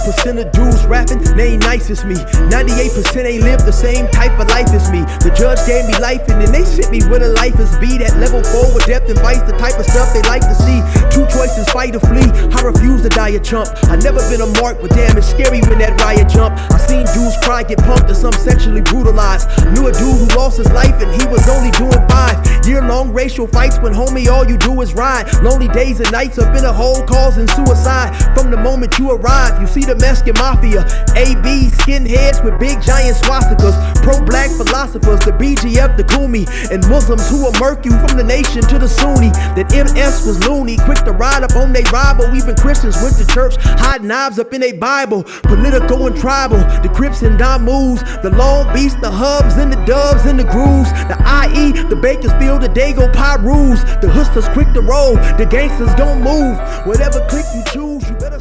1% of Jews rapping, they ain't nice as me. 98% ain't live the same type of life as me. The judge gave me life and then they sent me where the life is be. That level 4 with depth and vice, the type of stuff they like to see. Two choices, fight or flee. I refuse to die a chump. I never been a mark, but damn, it's scary when that riot jump. I seen Jews cry, get pumped, and some sexually brutalized. Knew a dude who lost his life and he was only doing 5 year-long racial fights when homie all you do is ride. Lonely days and nights up in a hole causing suicide. From the moment you arrive, you see the Mexican mafia, AB skinheads with big giant swastikas, pro-black philosophers, the BGF, the Kumi, and Muslims who will murk you from the nation to the Sunni. That MS was loony, quick to ride up on they rival. Even Christians went to church, hide knives up in a Bible. Political and tribal, the Crips and Damus, the Long Beach, the Hubs and the Dubs and the Grooves, the IE, the Bakersfield, the Dago Pyrus, the Hustlers quick to roll, the gangsters don't move. Whatever click you choose, you better.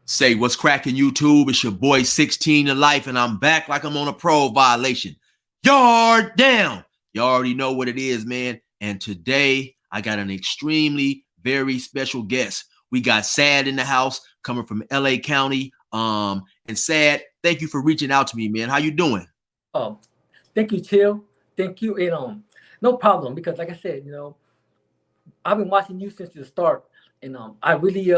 Say what's cracking, YouTube? It's your boy 16 to Life, and I'm back like I'm on a parole violation. Yard down. You already know what it is, man. And today I got an extremely very special guest. We got Sad in the house, coming from LA County. And Sad, thank you for reaching out to me, man. How you doing? Thank you, Chill. Thank you. And no problem, because like I said, I've been watching you since the start, and I really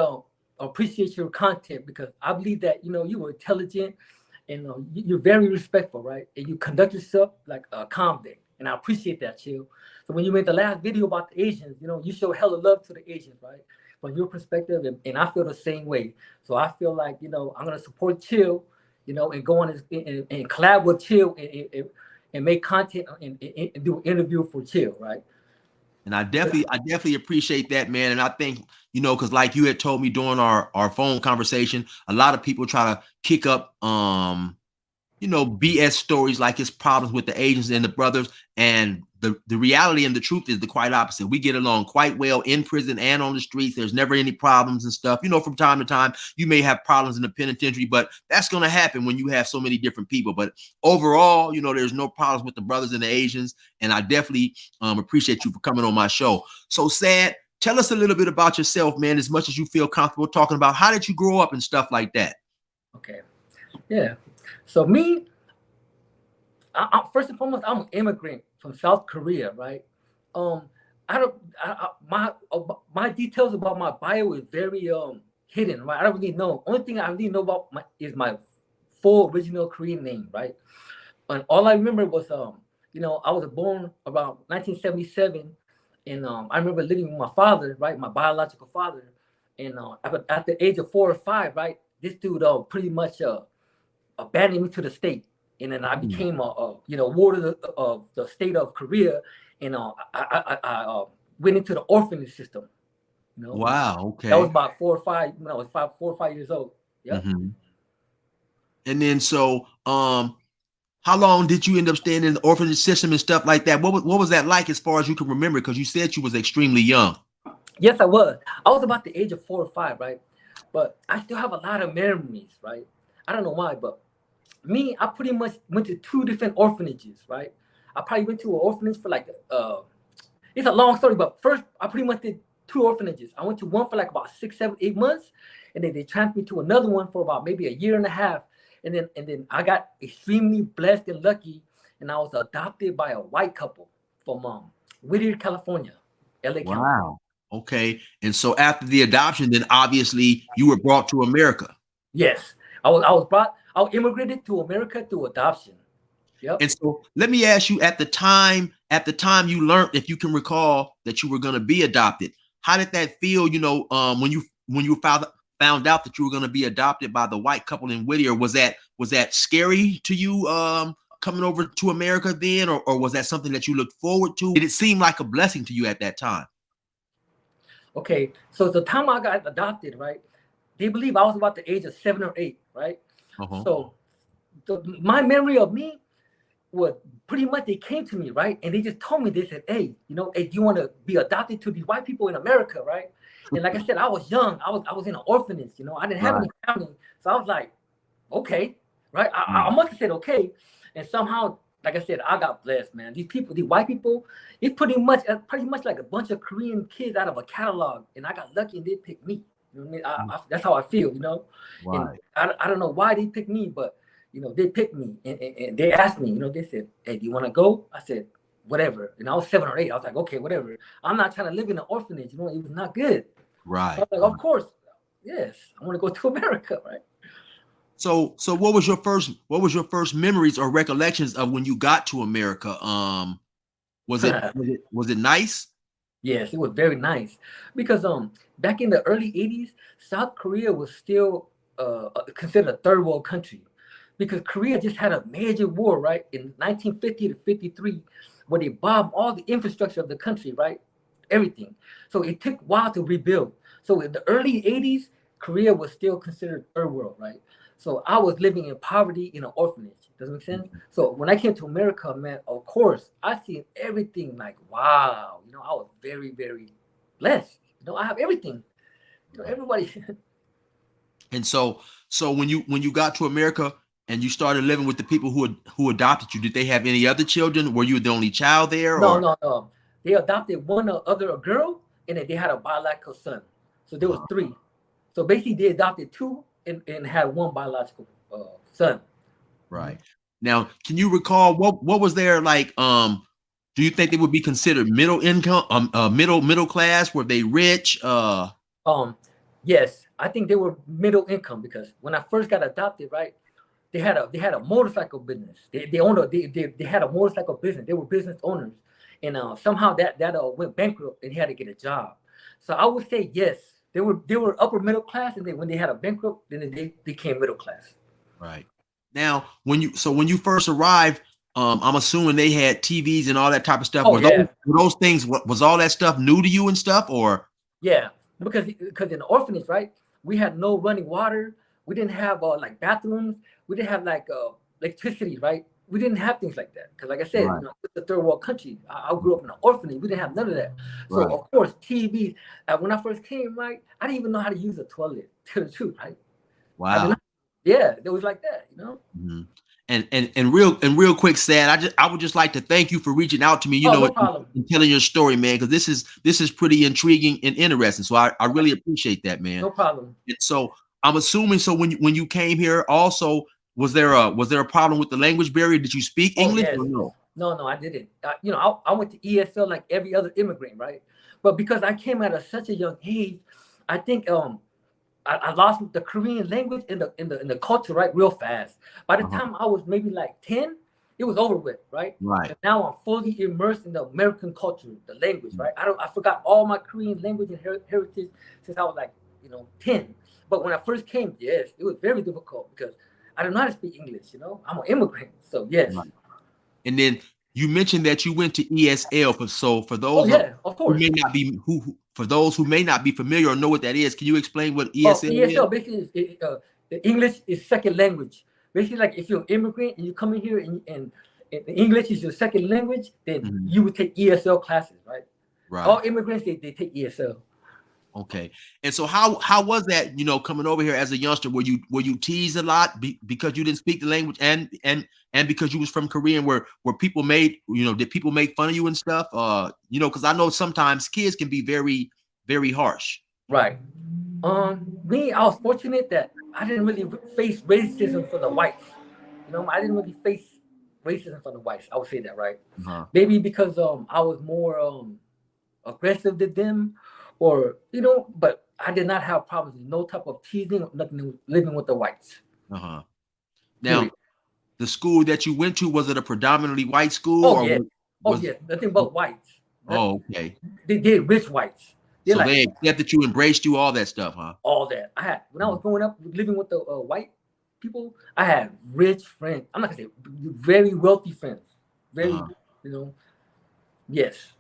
appreciate your content, because I believe that you were intelligent, and you're very respectful, right? And you conduct yourself like a convict, and I appreciate that, Chill. So when you made the last video about the Asians, you show hella love to the Asians, right? From your perspective, and I feel the same way. So I feel like I'm gonna support Chill, and go on and collab with Chill and make content and do an interview for Chill, right? And I definitely appreciate that, man. And I think, because like you had told me during our phone conversation, a lot of people try to kick up, BS stories like it's problems with the Asians and the brothers. And the reality and the truth is the quite opposite. We get along quite well in prison and on the streets. There's never any problems and stuff. From time to time, you may have problems in the penitentiary, but that's going to happen when you have so many different people. But overall, there's no problems with the brothers and the Asians. And I definitely appreciate you for coming on my show. So Sad, tell us a little bit about yourself, man, as much as you feel comfortable talking about. How did you grow up and stuff like that? Okay. Yeah. So me, first and foremost, I'm an immigrant from South Korea, right? My details about my bio is very hidden, right? I don't really know. Only thing I really know about is my full original Korean name, right? And all I remember was I was born around 1977, and I remember living with my father, right? My biological father, and at the age of 4 or 5, right? This dude pretty much abandoned me to the state. And then I became ward of the state of Korea, and I went into the orphanage system. Wow. Okay. That was about 4 or 5. When I was 4 or 5 years old. Yeah. Mm-hmm. And then so, how long did you end up staying in the orphanage system and stuff like that? What was that like as far as you can remember? Because you said you was extremely young. Yes, I was. I was about the age of 4 or 5, right? But I still have a lot of memories, right? I don't know why, but me, I pretty much went to 2 different orphanages, right? I probably went to an orphanage for like, it's a long story, but first I pretty much did 2 orphanages. I went to one for like about 6, 7, 8 months, and then they transferred me to another one for about maybe a year and a half. And then I got extremely blessed and lucky, and I was adopted by a white couple from Whittier, California, LA County. Wow. Okay. And so after the adoption, then obviously you were brought to America. Yes. I immigrated to America through adoption. Yep. And so let me ask you, at the time you learned, if you can recall, that you were going to be adopted, how did that feel, when you found out that you were going to be adopted by the white couple in Whittier? Was that scary to you coming over to America then, or was that something that you looked forward to? Did it seem like a blessing to you at that time? Okay, so the time I got adopted, right, they believe I was about the age of 7 or 8, right? So my memory of me was pretty much, they came to me, right? And they just told me, they said, hey, hey, do you want to be adopted to these white people in America, right? And like I said, I was young. I was in an orphanage, I didn't have any family. So I was like, okay, right? I must have said okay. And somehow, like I said, I got blessed, man. These white people, it's pretty much like a bunch of Korean kids out of a catalog. And I got lucky and they picked me, You know what I mean? That's how I feel, you know. And Right. I don't know why they picked me, but you know, they picked me and they asked me, you know, they said, "Hey, do you want to go?" I said, "Whatever." And I was 7 or 8. I was like, "Okay, whatever." I'm not trying to live in an orphanage, you know. It was not good. So I Right. was like, "Of course, yes, I want to go to America, right?" So what was your first memories or recollections of when you got to America? Was it nice? Yes, it was very nice because back in the early 80s, South Korea was still considered a third world country because Korea just had a major war, right, in 1950 to 53 where they bombed all the infrastructure of the country, right? Everything. So it took a while to rebuild. So in the early 80s, Korea was still considered third world, right? So I was living in poverty in an orphanage. Does it make sense? So when I came to America, man, of course, I seen everything like, wow. You know, I was very, very blessed. You know, I have everything. You know, everybody. And so when you got to America and you started living with the people who adopted you, did they have any other children? Were you the only child there, No, or? no, no. They adopted one other girl, and then they had a biological son. So there was three. So basically, they adopted two and had one biological son. Right. Now, can you recall what was there like? Do you think they would be considered middle income, middle class? Were they rich? Um, yes, I think they were middle income because when I first got adopted, right, they had a motorcycle business. They had a motorcycle business. They were business owners, and somehow that went bankrupt, and he had to get a job. So I would say yes, they were upper middle class, and then when they had a bankrupt, then they became middle class. Right. Now, when you first arrived, I'm assuming they had TVs and all that type of stuff. Oh yeah, Were those things? Was all that stuff new to you and stuff, or? yeah, because in the orphanage, right, we had no running water. We didn't have like bathrooms. We didn't have like electricity, right? We didn't have things like that because, like I said, you Right. know, it's a third world country. I grew up in an orphanage. We didn't have none of that. So Right. of course, TVs. When I first came, right, I didn't even know how to use a toilet. To the truth, right? I did Wow. not. Yeah, it was like that, you know. Mhm. And real quick, Sad, I would just like to thank you for reaching out to me, Oh, no and problem. telling your story, man, because this is pretty intriguing and interesting. So I really appreciate that, man. No problem. And so I'm assuming, so when you came here, also was there a problem with the language barrier? Did you speak Oh English yes. or no? No, no, I didn't. You know, I went to ESL like every other immigrant, right? But because I came at such a young age, I think I lost the Korean language in the culture right real fast. By the Uh-huh. time I was maybe like 10, it was over with, right? Right. And now I'm fully immersed in the American culture, the language, right? I forgot all my Korean language and heritage since I was like, you know, 10. But when I first came, yes, it was very difficult because I don't know how to speak English, you know. I'm an immigrant. So yes. Right. And then you mentioned that you went to ESL. For Oh those yeah, of who course. may not be for those who may not be familiar or know what that is, can you explain what Oh, ESL is? ESL basically the English is second language. Basically, like if you're an immigrant and you come in here and English is your second language, then Mhm. you would take ESL classes, right? All Right. immigrants they take ESL. Okay. And so how was that, coming over here as a youngster? Were you teased a lot because you didn't speak the language, and because you was from Korea, where people did people make fun of you and stuff? Because I know sometimes kids can be very, very harsh. Right. Me, I was fortunate that I didn't really face racism for the whites. You know, I didn't really face racism for the whites. I would say that, right? Uh-huh. Maybe because I was more aggressive than them, or you know, but I did not have problems with no type of teasing or nothing living with the whites. Uh-huh. Now, Period. the school that you went to, was it a predominantly white school, Oh or yeah, oh was yeah, nothing but whites. Nothing. oh, okay. They rich whites. They're So like they accepted you, embraced you, all that stuff, huh? all that. I had when I was growing up living with the white people. I had rich friends. I'm not gonna say very wealthy friends. Very, Uh-huh. you know, yes.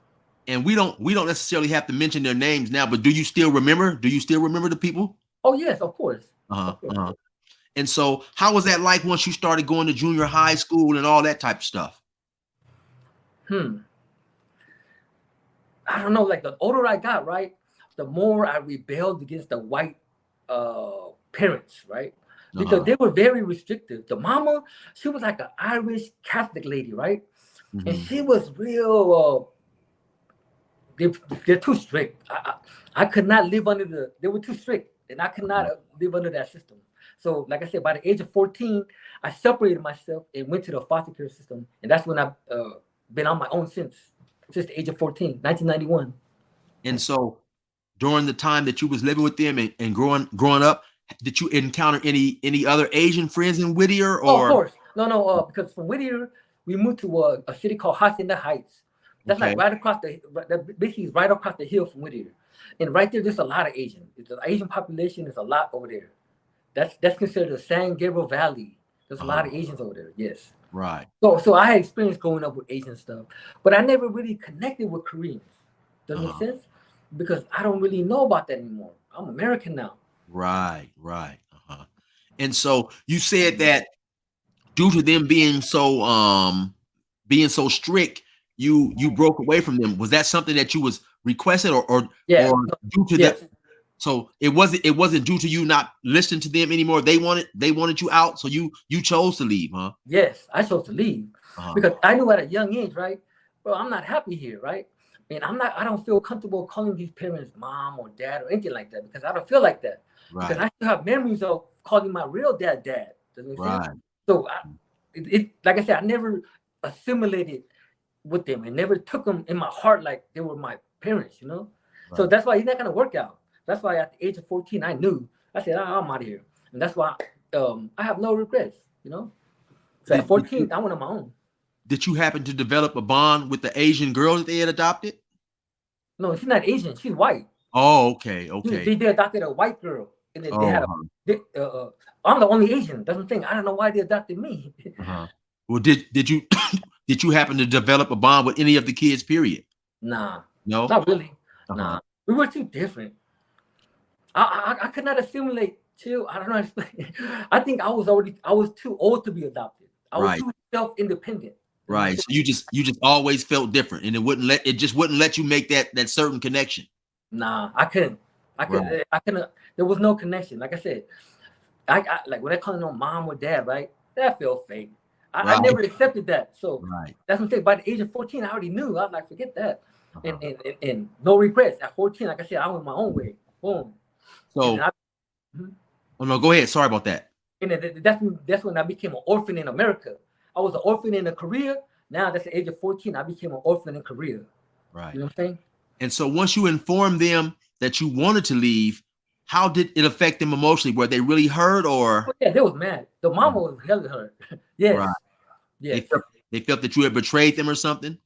And we don't necessarily have to mention their names now, but do you still remember? Do you still remember the people? Oh yes, of course, Uh-huh. of course. Uh-huh. And so how was that like once you started going to junior high school and all that type of stuff? Hmm. I don't know. Like the older I got, right, the more I rebelled against the white parents, right? Because Uh-huh. they were very restrictive. The mama, she was like an Irish Catholic lady, right? And Mhm. she was real. They, they're too strict. I could not live under the. They were too strict, and I could not live under that system. So, like I said, by the age of 14, I separated myself and went to the foster care system, and that's when I've been on my own since the age of 14, 1991. And so during the time that you was living with them and growing up, did you encounter any other Asian friends in Whittier? Oh, of Or course. No, because from Whittier, we moved to a city called Hacienda Heights. That's okay, like right across that basically is right across the hill from Whittier. And right there, there's a lot of Asian. The Asian population is a lot over there. That's considered the San Gabriel Valley. There's a lot of Asians over there. Yes. right, So I had experience growing up with Asian stuff, but I never really connected with Koreans. Does that make sense? Because I don't really know about that anymore. I'm American now. right. And so you said that due to them being so strict, you broke away from them. Was that something that you was requested or Yeah. due to Yes. that? So it wasn't due to you not listening to them anymore. They wanted you out, so you chose to leave, huh? Yes, I chose to leave because I knew at a young age, right? Bro, I'm not happy here, right? And I don't feel comfortable calling these parents mom or dad or anything like that because I don't feel like that. Right. Because I still have memories of calling my real dad. Does that make sense? Right. So like I said, I never assimilated with them and never took them in my heart like they were my parents, you know? Right. So that's why it's not gonna work out. That's why at the age of 14, I knew. I said, I'm out of here. And that's why I have no regrets, you know? So at 14, I went on my own. Did you happen to develop a bond with the Asian girl that they had adopted? No, she's not Asian. She's white. Oh, okay. They adopted a white girl. And then they had I'm the only Asian. That's the thing. I don't know why they adopted me. Well, did you did you happen to develop a bond with any of the kids, period? Nah. No? Not really. Nah. We were too different. I could not assimilate. Chill. I don't know how to explain. I think I was too old to be adopted. I was too self-independent. Right. So you just always felt different, and it just wouldn't let you make that certain connection. Nah, I couldn't. I couldn't. There was no connection. Like I said, I like when I call no mom or dad, right? That felt fake. I never accepted that. So that's what I'm saying. By the age of 14, I already knew. I was like, forget that. And no regrets. At 14, like I said, I went my own way. Boom. So, oh no, go ahead. Sorry about that. And that's when I became an orphan in America. I was an orphan in Korea. Now that's the age of 14. I became an orphan in Korea. Right. You know what I'm saying? And so once you informed them that you wanted to leave, how did it affect them emotionally? Were they really hurt or? Oh, yeah, they was mad. The mama was hella hurt. Yes. Right. Yes. They felt that you had betrayed them or something?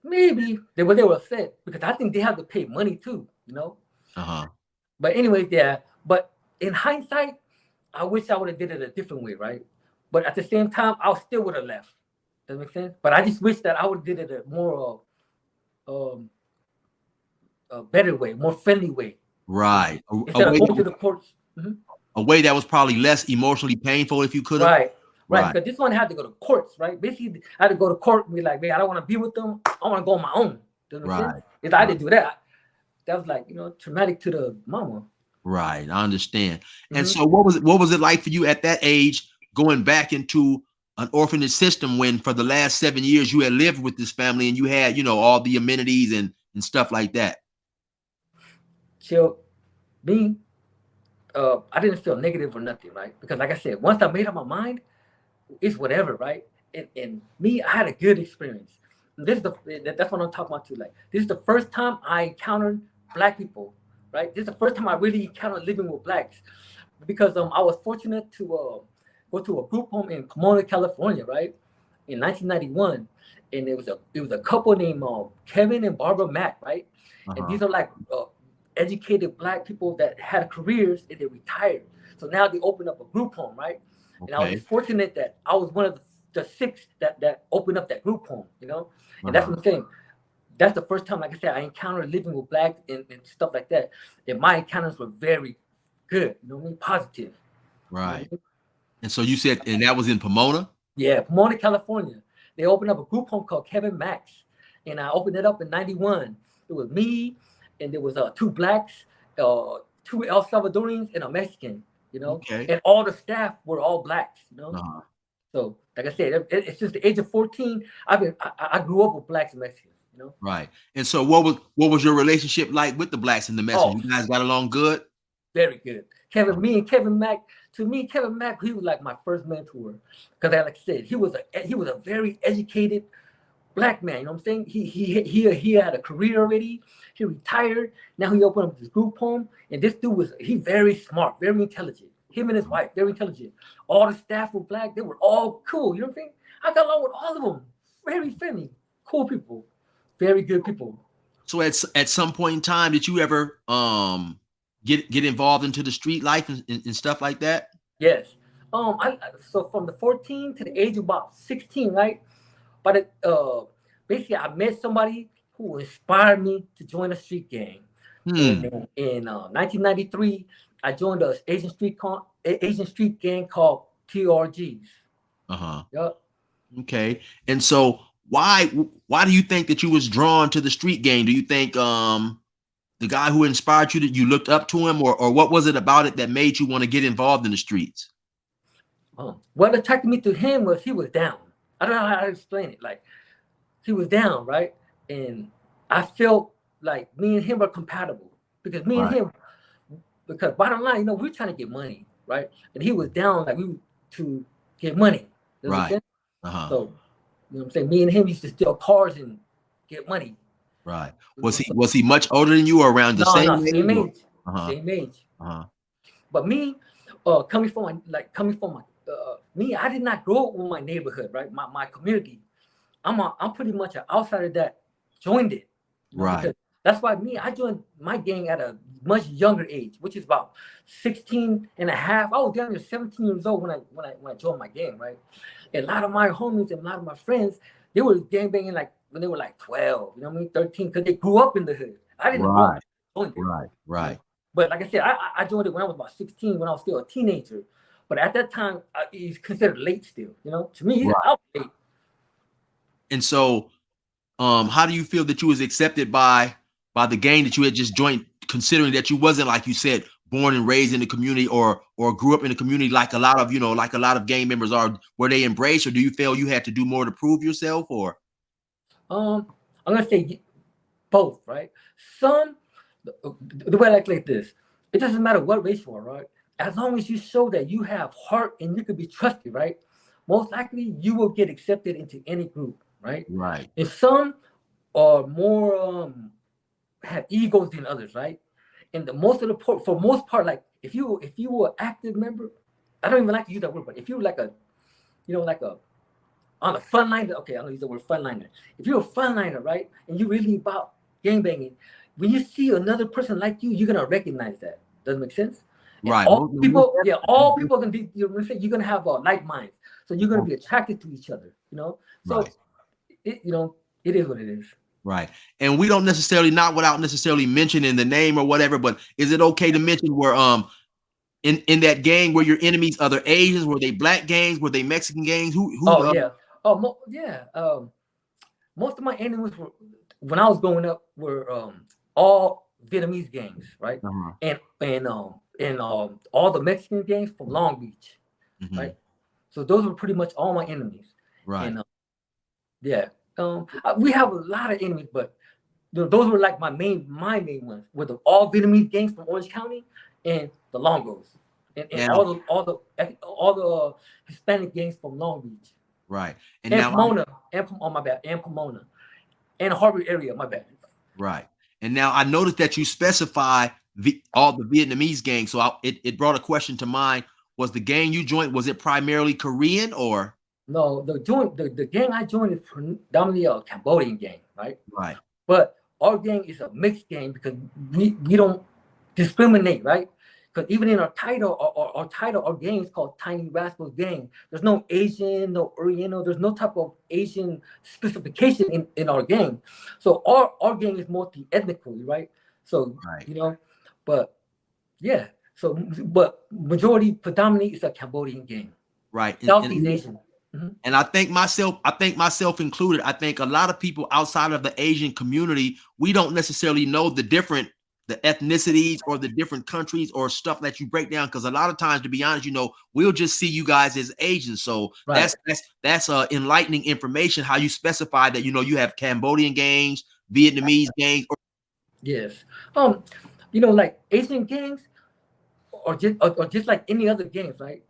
Maybe they were upset because I think they have to pay money too, you know? But anyways, yeah. But in hindsight, I wish I would have did it a different way, right? But at the same time, I still would have left. Does that make sense? But I just wish that I would have did it a more a better way, more friendly way. Right. Instead of going to the courts. A way that was probably less emotionally painful if you could have. Right. Because this one had to go to courts, right? Basically, I had to go to court and be like, man, I don't want to be with them. I want to go on my own. Does that make sense? If I didn't do that, that was like, traumatic to the mama. Right. I understand. And so what was it like for you at that age going back into an orphanage system when for the last 7 years you had lived with this family and you had, all the amenities and stuff like that? So me, I didn't feel negative or nothing, right? Because like I said, once I made up my mind, it's whatever, right? And me, I had a good experience. And that's what I'm talking about too. Like, this is the first time I encountered Black people, right? This is the first time I really encountered living with Blacks, because I was fortunate to go to a group home in Pomona, California, right, in 1991, and it was a couple named Kevin and Barbara Mack, right, and these are like educated Black people that had careers and they retired. So now they opened up a group home, right? And I was fortunate that I was one of the 6 that opened up that group home, and that's what I'm saying. That's the first time, like I said, I encountered living with Blacks and stuff like that. And my encounters were very good, positive. Right. And so you said, and that was in Pomona? Yeah, Pomona, California. They opened up a group home called Kevin Max. And I opened it up in 91. It was me, and there was 2 Blacks, 2 El Salvadorians, and a Mexican, And all the staff were all Blacks, So, like I said, it's just the age of 14. I grew up with Blacks and Mexicans, Right. And so what was your relationship like with the Blacks and the Mexicans? You guys got along good? Very good. Kevin Mack. To me, Kevin Mack, he was like my first mentor because, like I said, he was a very educated black man. You know what I'm saying? He had a career already. He retired. Now he opened up this group home, and this dude he very smart, very intelligent. Him and his wife, very intelligent. All the staff were black. They were all cool. You know what I'm saying? I got along with all of them. Very friendly, cool people, very good people. So at some point in time, did you ever get involved into the street life and stuff like that? Yes. So from the 14 to the age of about 16, right? But basically, I met somebody who inspired me to join a street gang. And in 1993, I joined an Asian street gang called TRGs. Yep. Okay. And so why do you think that you was drawn to the street gang? Do you think the guy who inspired you, that you looked up to him, or what was it about it that made you want to get involved in the streets? What attracted me to him was he was down. I don't know how to explain it. Like, he was down, right? And I felt like me and him were compatible because me and him, because bottom line, we're trying to get money, right? And he was down like we to get money. Right. So, what I'm saying? Me and him used to steal cars and get money. Right. Was he much older than you, or around the same age? Same age. Same age. But me, coming from me, I did not grow up with my neighborhood, right? My community. I'm pretty much an outsider that joined it. Right. That's why I joined my gang at a much younger age, which is about 16 and a half. I was down there 17 years old when I joined my gang, right? And a lot of my homies and a lot of my friends, they were gang banging like when they were like 12, 13, because they grew up in the hood. I didn't grow up joined it. Right. But like I said, I joined it when I was about 16, when I was still a teenager. But at that time, it's considered late still. To me, I was late. And so, how do you feel that you was accepted by the gang that you had just joined, considering that you wasn't, like you said, born and raised in the community or grew up in the community like a lot of gang members are? Were they embraced, or do you feel you had to do more to prove yourself? Or I'm gonna say both, right? The way I like this, it doesn't matter what race you are, right? As long as you show that you have heart and you can be trusted, right? Most likely you will get accepted into any group, right? Right. And some are more have egos than others, right? And for most part, like if you were an active member, I don't even like to use that word, but if you were like a on the front line, okay, I'm gonna use the word frontliner. If you're a frontliner, right, and you're really about gangbanging, when you see another person like you, you're gonna recognize that. Does it make sense? And Right. all people are gonna be. You're gonna have like minds, so you're gonna be attracted to each other. So it is what it is. Right. And we don't necessarily, not without necessarily mentioning the name or whatever, but is it okay to mention where in that gang, were your enemies other Asians? Were they black gangs? Were they Mexican gangs? Most of my enemies were, when I was growing up, were all Vietnamese gangs, right? And all the Mexican gangs from Long Beach, right? So those were pretty much all my enemies. Right. And we have a lot of enemies, but those were like my main ones, were the all Vietnamese gangs from Orange County and the Longos, and all the Hispanic gangs from Long Beach. Right. And Pomona, and Pomona, and Harbor area, my bad. Right. And now I noticed that you specify all the Vietnamese gangs, so it brought a question to mind. Was the gang you joined, was it primarily Korean or? No, the gang I joined is predominantly a Cambodian gang, right? Right. But our gang is a mixed gang because we don't discriminate, right? Because even in our title, our gang is called Tiny Rascals Gang. There's no Asian, no Oriental, there's no type of Asian specification in our gang. So our gang is multi-ethnically, right? So, but yeah. So, but majority, predominantly, is a Cambodian gang. Right. Southeast Asian. And I think myself included, I think a lot of people outside of the Asian community, we don't necessarily know the ethnicities or the different countries or stuff that you break down. Because a lot of times, to be honest, we'll just see you guys as Asians. So that's enlightening information, how you specify that, you have Cambodian gangs, Vietnamese gangs. Yes. Like Asian gangs, or just like any other gangs, right?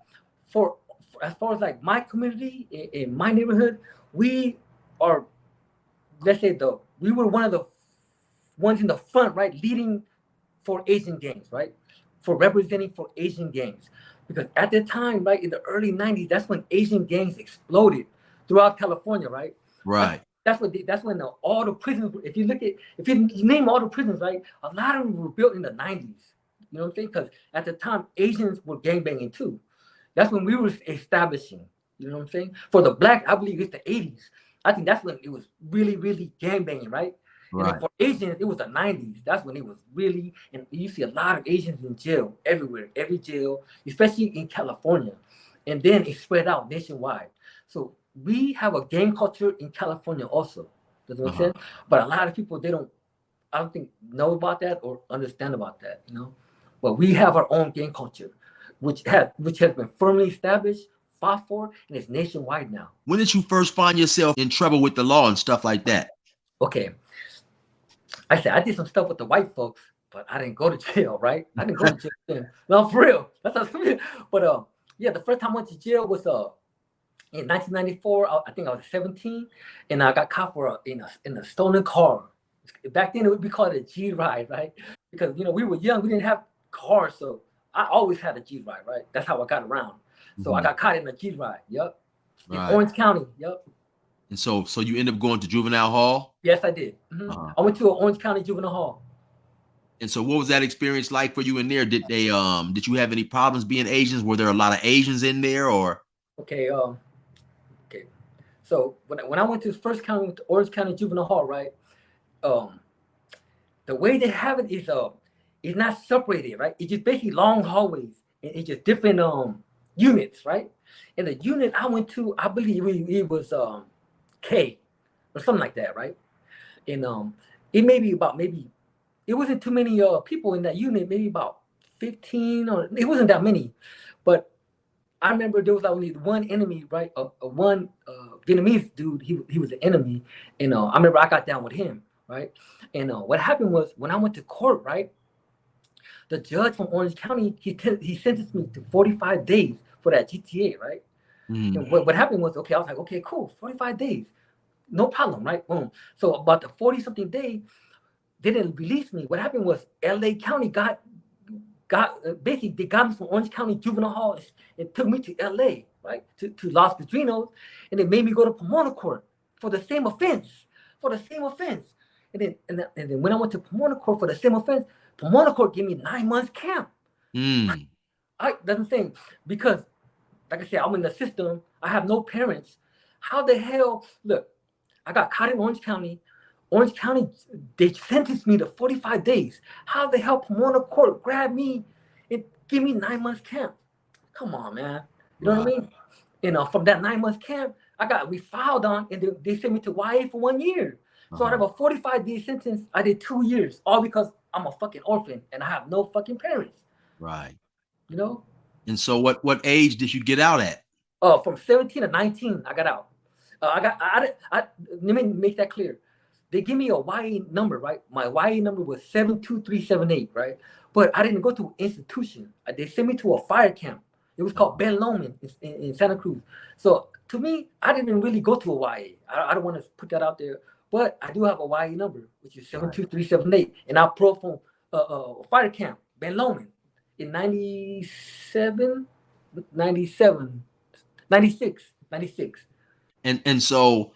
For as far as like my community in my neighborhood, we are, let's say, we were one of the ones in the front, right, leading for Asian gangs, right, for representing for Asian gangs, because at the time, right, in the early '90s, that's when Asian gangs exploded throughout California, right? That's Right. that's when all the prisons. If you name all the prisons, right, a lot of them were built in the '90s. You know what I'm saying? Because at the time, Asians were gangbanging too. That's when we were establishing. You know what I'm saying? For the black, I believe it's the '80s. I think that's when it was really, really gangbanging, right? And then Right. for Asians, it was the '90s. That's when it was really, and you see a lot of Asians in jail everywhere, every jail, especially in California. And then it spread out nationwide. So we have a gang culture in California also. Does that make Uh-huh. sense? But a lot of people, I don't think, know about that or understand about that, you know. But we have our own gang culture, which has been firmly established, fought for, and is nationwide now. When did you first find yourself in trouble with the law and stuff like that? Okay, I said I did some stuff with the white folks, but I didn't go to jail, right? I didn't go to jail then. No, for real. That's not real. But yeah, the first time I went to jail was in 1994. I think I was 17, and I got caught for in a stolen car. Back then it would be called a G ride, right? Because we were young, we didn't have cars, so I always had a G ride, right? That's how I got around. So I Mhm. got caught in a G ride. Yep. In Right. Orange County. Yep. And so you end up going to juvenile hall. Yes, I did. Uh-huh. I went to an Orange County Juvenile Hall. And so what was that experience like for you in there? Did you have any problems being Asians? Were there a lot of Asians in there or? Okay. Okay. So when I went to first county, to Orange County Juvenile Hall, right? Um, the way they have it is it's not separated, right? It's just basically long hallways, and it's just different units, right? And the unit I went to, I believe it was K or something like that, right? And it may be about maybe it wasn't too many people in that unit, maybe about 15, or it wasn't that many, but I remember there was only one enemy, right? One Vietnamese dude. He was an enemy, and I remember I got down with him, right? And what happened was when I went to court, right? The judge from Orange County he sentenced me to 45 days for that GTA, right? Mhm. And what happened was, okay, I was like, okay, cool, 45 days, no problem, right? Boom. So about the 40 something day, they didn't release me. What happened was LA County basically they got me from Orange County Juvenile Hall and took me to LA, right? To Los Padrinos, and they made me go to Pomona Court for the same offense. For the same offense. And then when I went to Pomona Court for the same offense, Pomona Court gave me 9 months camp. Mm. That's the thing. Because like I said, I'm in the system, I have no parents. How the hell look, I got caught in Orange County. Orange County, they sentenced me to 45 days. How the hell Pomona Court grab me and give me 9 months camp? Come on, man. You know what I Right. mean? From that 9 months camp, we filed on, and they sent me to YA for 1 year. So out of a 45-day sentence, I did 2 years, all because I'm a fucking orphan and I have no fucking parents. Right. You know? And so what age did you get out at? From 17 to 19, I got out. Let me make that clear. They give me a YA number, right? My YA number was 72378, right? But I didn't go to an institution. They sent me to a fire camp. It was called Ben Lomond in Santa Cruz. So to me, I didn't really go to a YA. I don't want to put that out there, but I do have a YA number, which is 72378, and I pro from fire camp Ben Lomond in 97, 97, 96, 96. And so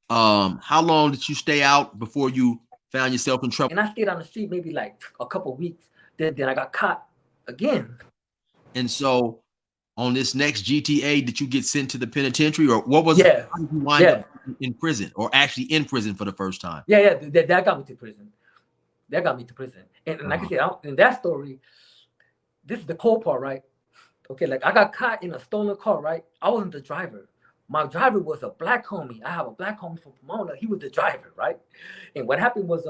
how long did you stay out before you found yourself in trouble? And I stayed on the street maybe like a couple of weeks. Then I got caught again. And so on this next GTA, did you get sent to the penitentiary, or what was Yeah. how did you wind up in prison, or actually in prison for the first time? Yeah. That got me to prison. That got me to prison. And like I said, in that story, this is the cold part, right? Okay, like I got caught in a stolen car, right? I wasn't the driver. My driver was a black homie. I have a black homie from Pomona. He was the driver, right? And what happened was,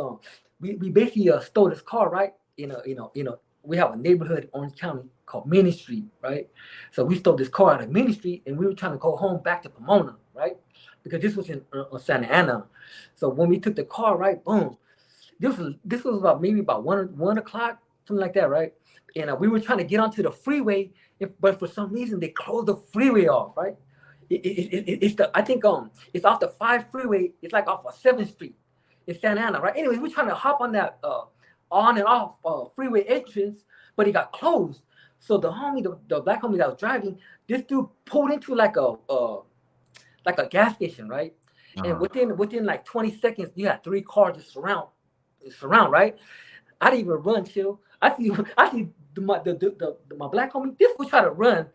we basically stole this car, right? We have a neighborhood in Orange County called Main Street, right? So we stole this car out of Main Street, and we were trying to go home back to Pomona, right? Because this was in Santa Ana. So when we took the car, right, boom, this was about maybe about 1 o'clock. something like that, right? And we were trying to get onto the freeway, but for some reason they closed the freeway off, right? It's the I think it's off the 5 freeway. It's like off of 7th Street in Santa Ana, right? Anyways, we're trying to hop on that on and off freeway entrance, but it got closed. So the homie, the black homie that was driving, this dude pulled into like a gas station, right? And within like 20 seconds, you had 3 cars just surround, right? I didn't even run, chill. I see my black homie. This was try to run.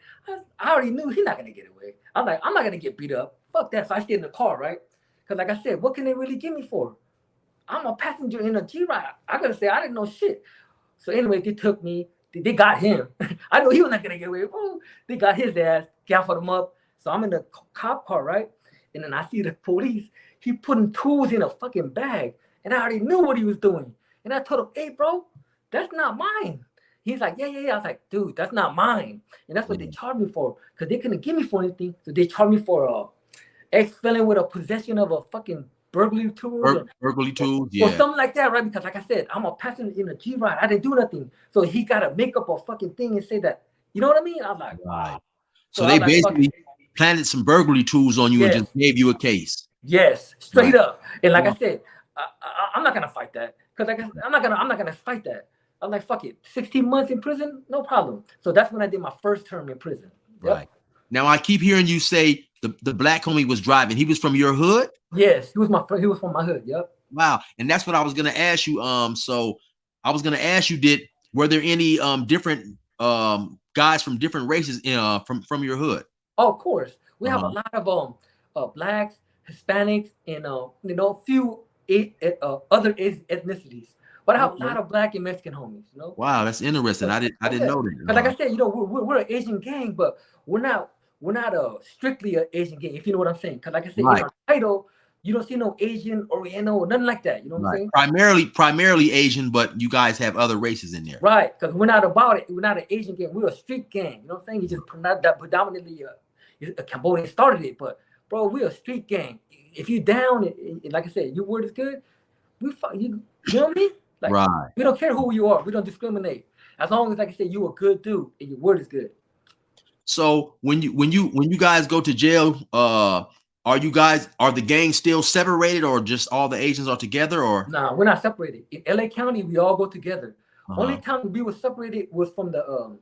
I already knew he's not gonna get away. I'm like, I'm not gonna get beat up. Fuck that. So I stayed in the car, right? Because like I said, what can they really get me for? I'm a passenger in a G-Ride. I gotta say I didn't know shit. So anyway, they took me. They got him. I know he was not gonna get away. Oh, they got his ass, gaffled him up. So I'm in the cop car, right? And then I see the police. He putting tools in a fucking bag, and I already knew what he was doing. And I told him, "Hey, bro, that's not mine." He's like, yeah. I was like, dude, that's not mine. And that's what they charged me for, because they couldn't give me for anything. So they charged me for ex-felon with a possession of a fucking burglary tool. Burglary tools, or something like that, right? Because like I said, I'm a passenger in a G-Ride. I didn't do nothing. So he got to make up a fucking thing and say that. You know what I mean? I'm like, wow. So they basically planted some burglary tools on you and just gave you a case. Yes, straight up. And like I said, I'm not gonna fight that, because like I'm not gonna fight that. I'm like, fuck it, 16 months in prison, no problem. So that's when I did my first term in prison. Yep. Right. Now I keep hearing you say the black homie was driving. He was from your hood? Yes, he was from my hood. Yep. Wow. And that's what I was gonna ask you. So I was gonna ask you, were there any different guys from different races from your hood? Oh, of course. We have a lot of blacks, Hispanics, and few other ethnicities. But I have a lot of black and Mexican homies. Wow, that's interesting. I didn't know that. Because like I said, we're an Asian gang, but we're not strictly an Asian gang, if you know what I'm saying. Because like I said, in our title, you don't see no Asian, Oriental, or nothing like that. You know what I'm saying? Primarily Asian, but you guys have other races in there. Right, because we're not about it. We're not an Asian gang. We're a street gang. You know what I'm saying? It's just predominantly Cambodian started it, but bro, we're a street gang. If you down, and like I said, your word is good, we fuck you. You know what I mean? Like, we don't care who you are. We don't discriminate. As long as, like I said, you a good dude and your word is good. So when you guys go to jail, are the gangs still separated, or just all the Asians are together? Or nah, we're not separated. In LA County, we all go together. Only time we were separated was from the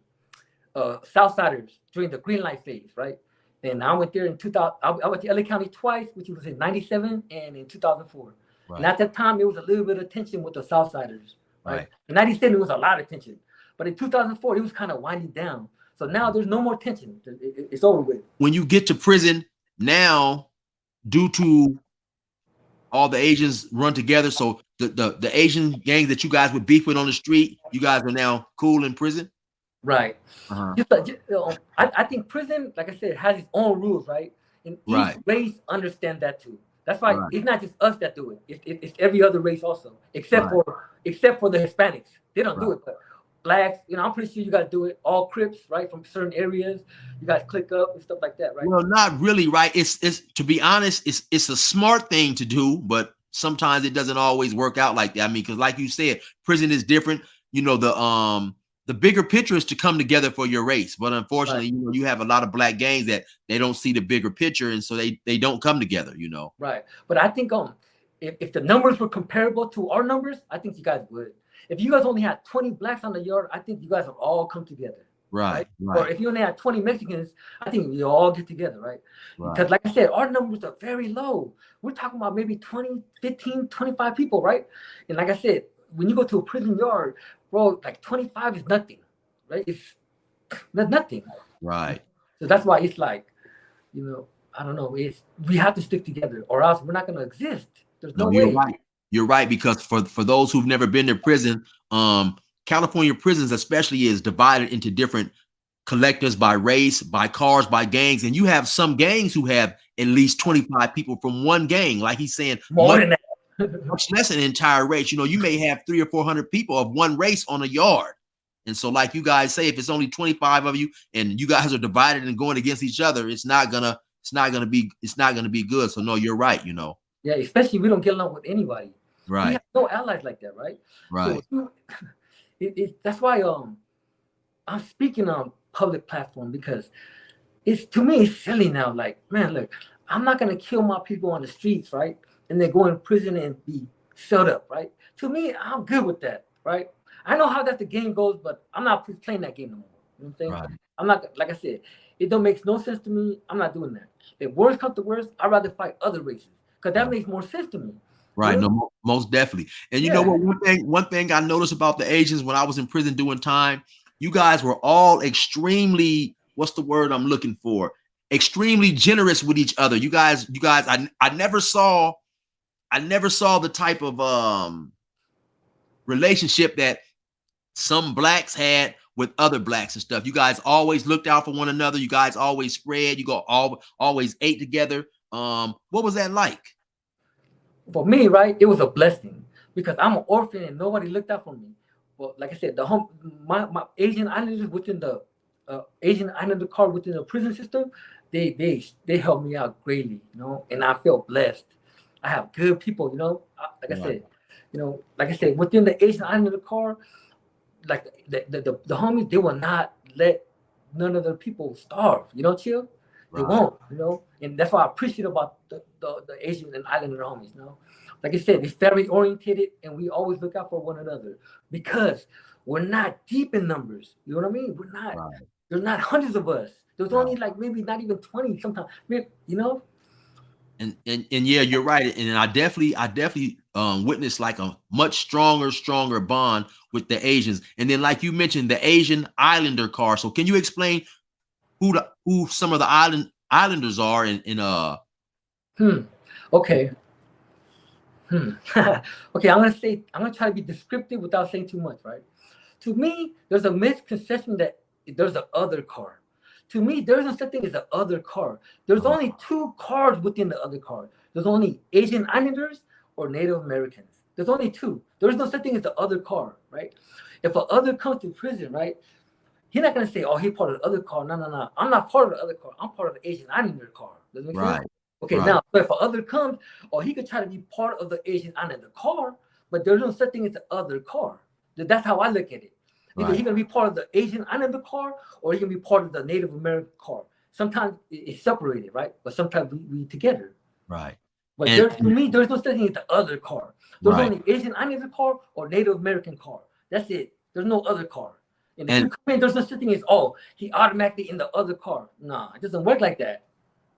Southsiders during the green light phase, right? And I went there in 2000. I went to LA County twice, which was in '97 and in 2004. Right. And at that time, there was a little bit of tension with the Southsiders. Right. In '97, there was a lot of tension. But in 2004, it was kind of winding down. So now there's no more tension. It's over with. When you get to prison now, due to all the Asians run together, so the Asian gangs that you guys would beef with on the street, you guys are now cool in prison? Right. I think prison, like I said, has its own rules, right? And each race understand that too. That's why it's not just us that do it. It's every other race also, except for the Hispanics. They don't do it, but blacks, I'm pretty sure you guys do it. All Crips, right, from certain areas, you guys click up and stuff like that, right? Well, not really, right? It's to be honest, it's a smart thing to do, but sometimes it doesn't always work out like that. I mean, because like you said, prison is different. The bigger picture is to come together for your race, but unfortunately, you have a lot of black gangs that they don't see the bigger picture, and so they don't come together. Right. But I think if the numbers were comparable to our numbers, I think you guys would. If you guys only had 20 blacks on the yard, I think you guys would all come together. Right. Or if you only had 20 Mexicans, I think you all get together, right? Because like I said, our numbers are very low. We're talking about maybe 20, 15, 25 people, right? And like I said, when you go to a prison yard, bro, like 25 is nothing, right? It's nothing. Right. So that's why it's like, I don't know. We have to stick together, or else we're not going to exist. There's no way. You're right, because for those who've never been to prison, California prisons especially is divided into different collectors by race, by cars, by gangs, and you have some gangs who have at least 25 people from one gang. Like he's saying, more than that. Much less an entire race. You may have 300 or 400 people of one race on a yard. And so like you guys say, if it's only 25 of you and you guys are divided and going against each other, it's not gonna be good. So no, you're right, Yeah, especially we don't get along with anybody. Right. We have no allies like that, right? Right. So That's why I'm speaking on public platform because it's to me it's silly now. Like, man, look, I'm not gonna kill my people on the streets, right? And then go in prison and be shut up, right? To me, I'm good with that, right? I know how that the game goes, but I'm not playing that game no more. You know what I'm saying? Right. I'm not, like I said, it don't make no sense to me. I'm not doing that. If worst comes to worst, I'd rather fight other races because that Right. makes more sense to me. Right. You know? No, most definitely. And you know Yeah. what? One thing I noticed about the Asians when I was in prison doing time, you guys were all extremely, what's the word I'm looking for? Extremely generous with each other. You guys, I never saw the type of relationship that some blacks had with other blacks and stuff. You guys always looked out for one another. You guys always spread. You go always ate together. What was that like? For me, right, it was a blessing because I'm an orphan and nobody looked out for me. But like I said, my Asian Islanders within the Asian Islander card within the prison system, they helped me out greatly, you know, and I felt blessed. I have good people, you know. Like I Right. said, you know, like I said, within the Asian Islander card, like the homies, they will not let none of the people starve. You know, chill. They Right. won't. You know, and that's what I appreciate about the Asian and Islander homies. You know, like I said, it's family oriented, and we always look out for one another because we're not deep in numbers. You know what I mean? We're not. Right. There's not hundreds of us. There's Right. only like maybe not even 20 sometimes. You know. And yeah, you're right. And I definitely witnessed like a much stronger bond with the Asians. And then, like you mentioned, the Asian Islander car. So can you explain who some of the Islanders are Okay. Okay, I'm gonna try to be descriptive without saying too much, right? To me, there's a misconception that there's a other car. To me, there isn't such thing as a other car. There's only two cars within the other car. There's only Asian Islanders or Native Americans. There's only two. There's no such thing as the other car, right? If a other comes to prison, right, he's not gonna say, "Oh, he part of the other car." No, no, no. I'm not part of the other car. I'm part of the Asian Islander car. Does that make right. sense? Okay, Right. now, but if a other comes, or he could try to be part of the Asian Islander car, but there's no such thing as the other car. That's how I look at it. Either Right. he's gonna be part of the Asian Islander car, or he's gonna be part of the Native American car. Sometimes it's separated, right? But sometimes we together. Right. But And to me, there's no such thing as the other car. There's right. only Asian Islander car or Native American car. That's it. There's no other car. And if And you come in, there's no such thing as, oh, he automatically in the other car. Nah, it doesn't work like that.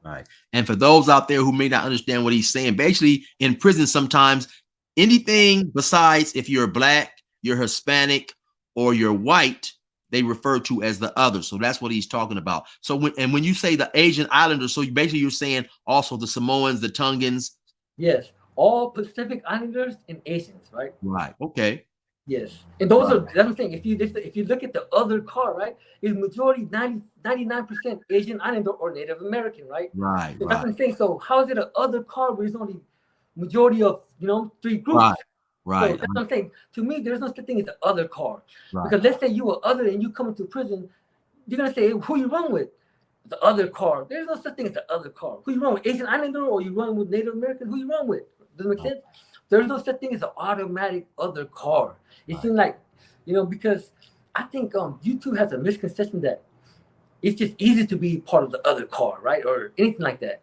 right. And for those out there who may not understand what he's saying, basically in prison, sometimes anything besides if you're black, you're Hispanic, or you're white, they refer to as the other. So that's what he's talking about. So when you say the Asian Islanders, so basically you're saying also the Samoans, the Tongans. Yes, all Pacific Islanders and Asians, right? Right. Okay. Yes, and those Right. are that's the thing. If you look at the other car, right, it's majority 99% Asian Islander or Native American, right? Right. So that's what Right. I'm saying. So how is it an other car where it's only majority of three groups? Right. So Right. that's what I'm saying. To me, there's no such thing as the other car. Right. Because let's say you are other and you come into prison, you're gonna say, who you run with? The other car. There's no such thing as the other car. Who you run with? Asian Islander or you run with Native American? Who you run with? Does it make sense? There's no such thing as an automatic other car. It Right. seems like, because I think YouTube has a misconception that it's just easy to be part of the other car, right? Or anything like that.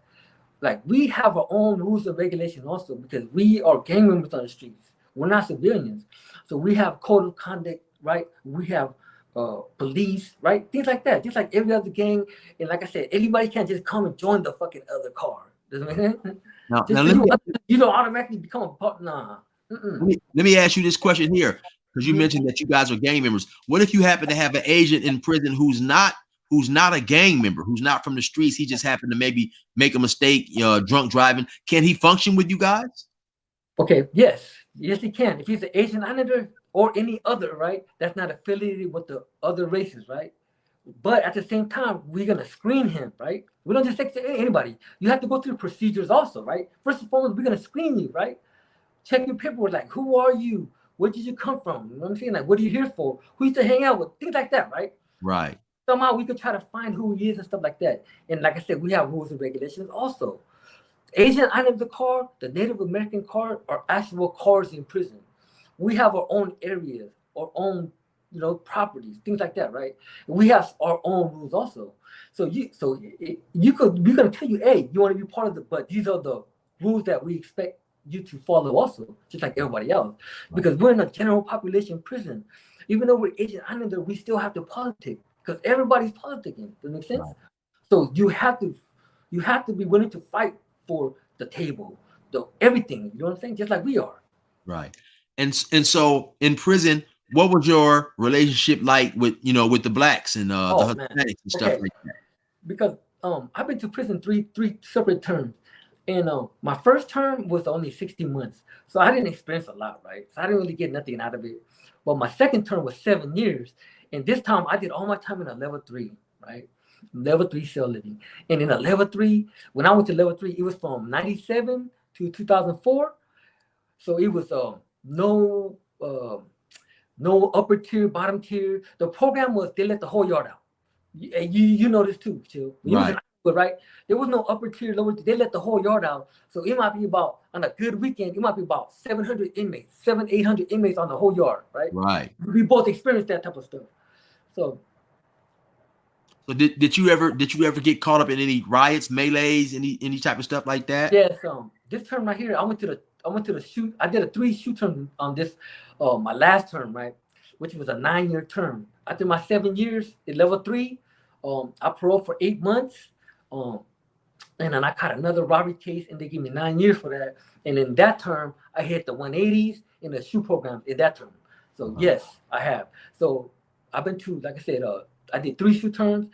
Like we have our own rules and regulations also because we are gang members on the streets. We're not civilians. So we have code of conduct, right? We have police, right? Things like that. Just like every other gang. And like I said, anybody can't just come and join the fucking other car. Does it make sense? Now, Just you don't automatically become a part. Nah. let me ask you this question here, because you mentioned that you guys are gang members. What if you happen to have an agent in prison who's not a gang member, who's not from the streets? He just happened to maybe make a mistake, drunk driving. Can he function with you guys? Okay, yes, he can. If he's an Asian Islander or any other, right, that's not affiliated with the other races, right? But at the same time, we're gonna screen him, right? We don't just take anybody. You have to go through procedures also, right? First and foremost, we're gonna screen you, right? Check your paperwork, like who are you? Where did you come from? You know what I'm saying? Like, what are you here for? Who you to hang out with? Things like that, right? Right. Somehow we could try to find who he is and stuff like that. And like I said, we have rules and regulations also. Asian Islander car, the Native American car are actual cars in prison. We have our own areas, our own properties, things like that, right? We have our own rules also. So we're gonna tell you, hey, you want to be part of the, but these are the rules that we expect you to follow also, just like everybody else, because we're in a general population prison. Even though we're Asian Islander, we still have to politic because everybody's politicking. Does that make sense? Right. So you have to be willing to fight for the table, the everything. You know what I'm saying? Just like we are. Right. And so in prison, what was your relationship like with with the blacks and the Oh man. Hispanics and stuff Okay. like that? Because I've been to prison three separate terms. And my first term was only 60 months. So I didn't experience a lot, right? So I didn't really get nothing out of it. But my second term was 7 years. And this time I did all my time in a level 3, right? Level 3 cell living. And in a level 3, when I went to level 3, it was from 97 to 2004. So it was no upper tier, bottom tier. The program was they let the whole yard out. You know this too, Chill. When you was in Right. Iowa, right? There was no upper tier, lower tier. They let the whole yard out. So it might be about, on a good weekend, it might be about 700 inmates, 800 inmates on the whole yard, right? Right. We both experienced that type of stuff. So So did you ever get caught up in any riots, melees, any type of stuff like that? yes, this term right here, I went to the shoot. I did a 3 shoot term on this, my last term, right, which was a 9-year term. After my 7 years in level 3, I paroled for 8 months, and then I caught another robbery case, and they gave me 9 years for that. And in that term, I hit the 180s in the shoot program in that term. So yes, I have. So I've been to, like I said, I did 3 shoot terms.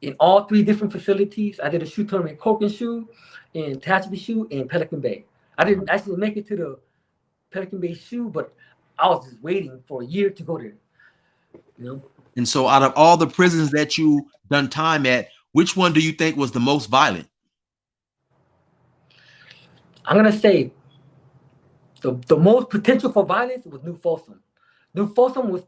In all 3 different facilities. I did a shoot term in Corcoran Shoe, in Tehachapi Shoe, and Pelican Bay. I didn't actually make it to the Pelican Bay Shoe, but I was just waiting for a year to go there. You know, And so out of all the prisons that you done time at, which one do you think was the most violent? I'm gonna say the most potential for violence was New Folsom. New Folsom was,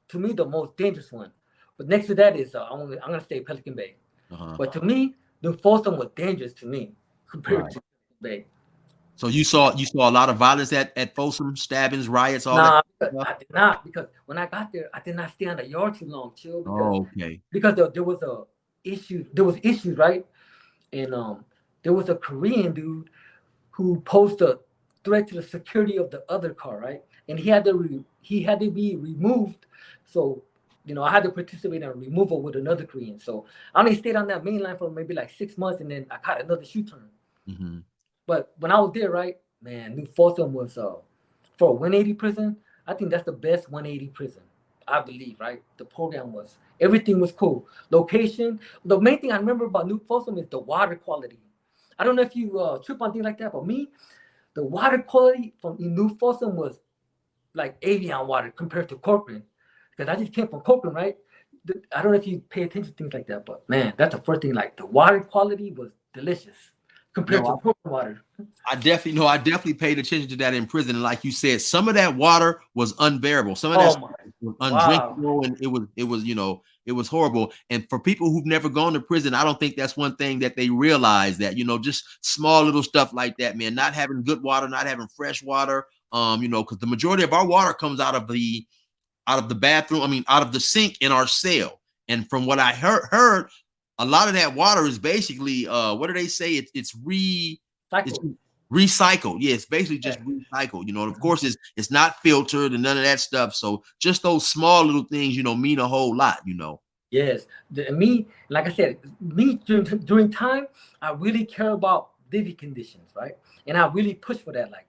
to me, the most dangerous one. But next to that is I'm gonna say Pelican Bay. But to me, New Folsom was dangerous to me compared Right. to Pelican Bay. So you saw a lot of violence at Folsom, stabbings, riots, all Nah, that stuff? I did not, because when I got there, I did not stay on the yard too long, Chill, Oh, okay. because there was a issue. There was issues, right? And there was a Korean dude who posed a threat to the security of the other car, right? And he had to be removed. So I had to participate in a removal with another Korean. So I only stayed on that main line for maybe like 6 months, and then I caught another shoot term. Mm-hmm. But when I was there, right, man, New Folsom was for a 180 prison. I think that's the best 180 prison, I believe, right? The program was, everything was cool. Location. The main thing I remember about New Folsom is the water quality. I don't know if you trip on things like that, but me, the water quality from New Folsom was like Avion water compared to Corcoran, because I just came from Corcoran, right? I don't know if you pay attention to things like that, but man, that's the first thing. Like, the water quality was delicious compared to Corcoran water. I definitely paid attention to that in prison. And like you said, some of that water was unbearable. Some of that stuff was undrinkable, and it was horrible. And for people who've never gone to prison, I don't think that's one thing that they realize, that just small little stuff like that, man. Not having good water, not having fresh water, because the majority of our water comes out of the bathroom. I mean, out of the sink in our cell. And from what I heard, a lot of that water is basically what do they say? It's recycled. Yeah, it's basically just recycled. And of course, it's not filtered and none of that stuff. So just those small little things, mean a whole lot. Yes, me, like I said, me during time, I really care about living conditions, right? And I really push for that. Like,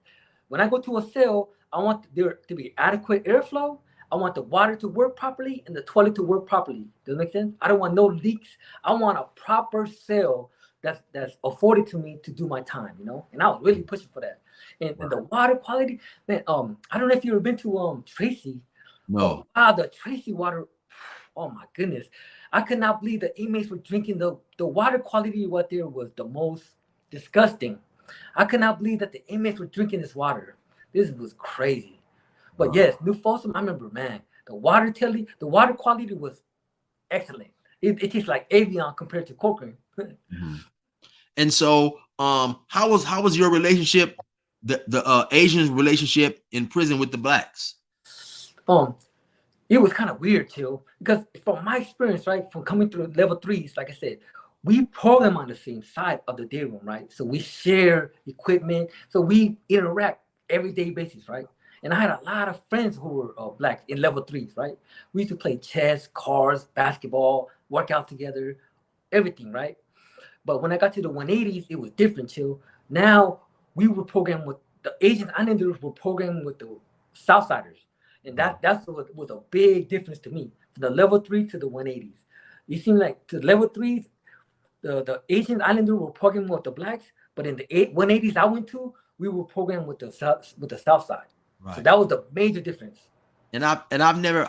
when I go to a cell, I want there to be adequate airflow. I want the water to work properly and the toilet to work properly. Does that make sense? I don't want no leaks. I want a proper cell that's afforded to me to do my time, And I was really pushing for that. And the water quality, man. I don't know if you've ever been to Tracy. No. The Tracy water. Oh my goodness, I could not believe the inmates were drinking the water quality. What there was the most disgusting. I could not believe that the inmates were drinking this water. This was crazy. But yes, New Folsom, I remember, man, the water quality was excellent. It tastes like Avion compared to Corcoran. Mm-hmm. And so, how was your relationship, the Asian relationship in prison with the blacks? it was kind of weird too, because from my experience, right, from coming through level threes, like I said, we program on the same side of the day room, right? So we share equipment, so we interact everyday basis, right? And I had a lot of friends who were blacks in level threes, right? We used to play chess, cards, basketball, work out together, everything, right? But when I got to the 180s, it was different, chill. Now we were programmed with the Asian Islanders were programmed with the Southsiders, and that's what was a big difference to me from the level three to the 180s. It seemed like to level threes, the Asian Islanders were programmed with the blacks, but in the 180s I went to, we were programmed with the South side. Right. So that was the major difference. And I've never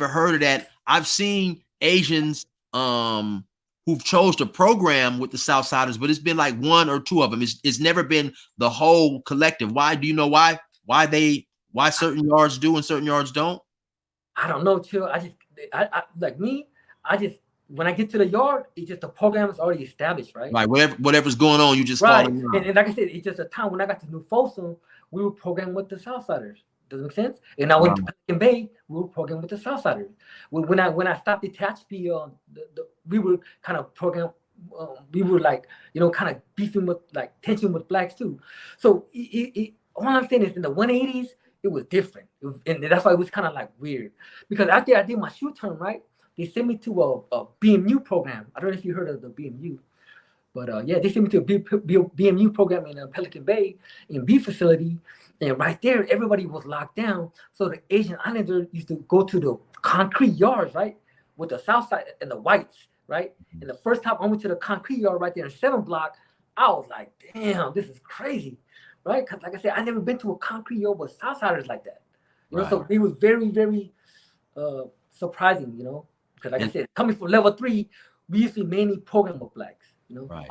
heard of that. I've seen Asians who've chose to program with the Southsiders, but it's been like one or two of them. It's never been the whole collective. Why? Do you know why? Why certain yards do and certain yards don't? I don't know, chill. I like me. I just when I get to the yard, it's just the program is already established, right? Right. Whatever's going on, you just right. follow. And like I said, it's just a time when I got to New Folsom, we were programmed with the Southsiders. Does it make sense? And I went to Pelican Bay, we were programmed with the Southsiders. When I stopped detached, we were kind of programmed. We were like, kind of beefing with like tension with blacks too. So all I'm saying is in the 180s, it was different. And that's why it was kind of like weird. Because after I did my shoe term, right, they sent me to a BMU program. I don't know if you heard of the BMU. But yeah, they sent me to a BMU program in Pelican Bay in B facility. And right there, everybody was locked down. So the Asian Islanders used to go to the concrete yards, right, with the South side and the whites, right? And the first time I went to the concrete yard right there in 7 block, I was like, damn, this is crazy, right? Because like I said, I never been to a concrete yard with Southsiders like that. You know, so it was very, very surprising, because like I said, coming from level 3, we used to mainly program with blacks, Right.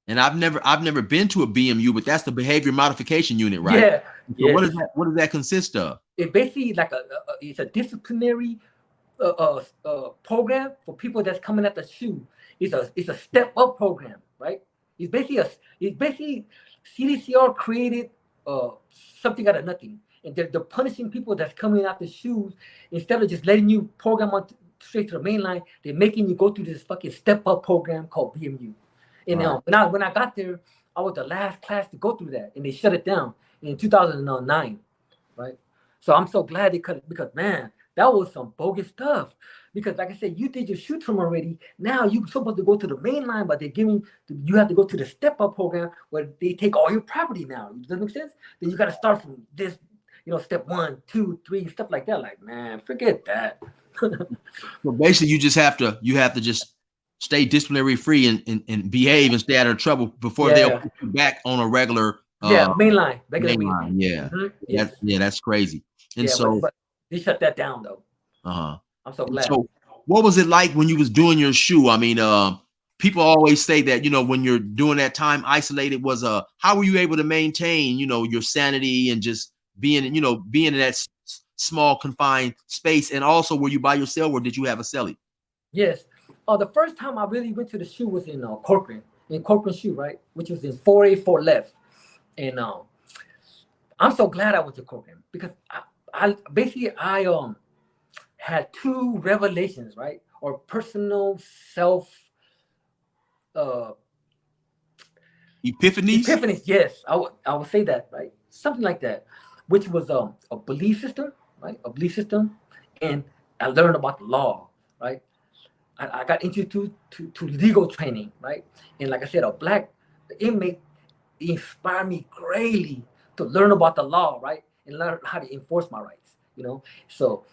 And I've never been to a BMU, but that's the behavior modification unit, right? Yeah. So what does that consist of? It basically like it's a disciplinary program for people that's coming at the shoe. It's a step up program, right? It's basically CDCR created something out of nothing, and they're punishing people that's coming out the shoes instead of just letting you program on straight to the main line. They're making you go through this fucking step up program called BMU. And when I got there, I was the last class to go through that, and they shut it down in 2009, right? So I'm so glad they cut it because man, that was some bogus stuff. Because like I said, you did your shoot term already. Now you're supposed to go to the main line, but you have to go to the step up program where they take all your property now. Does that make sense? Then you got to start from this, step 1, 2, 3, stuff like that. Like man, forget that. Well, basically, you have to just stay disciplinary free and behave and stay out of trouble before they'll put you back on a regular main line. Yeah. Yes. That's crazy. And but they shut that down though. I'm so glad. So what was it like when you was doing your shoe? I mean, people always say that, when you're doing that time isolated how were you able to maintain, your sanity and just being in that small confined space? And also, were you by yourself or did you have a cellie? Yes. The first time I really went to the shoe was in Corcoran shoe, right? Which was in 484 left. And I'm so glad I went to Corcoran because I had 2 revelations, right? Or personal self epiphanies, yes. I would say that, right? Something like that, which was a belief system, right? A belief system. And I learned about the law, right? I got introduced to legal training, right? And like I said, a black inmate inspired me greatly to learn about the law, right? And learn how to enforce my rights, So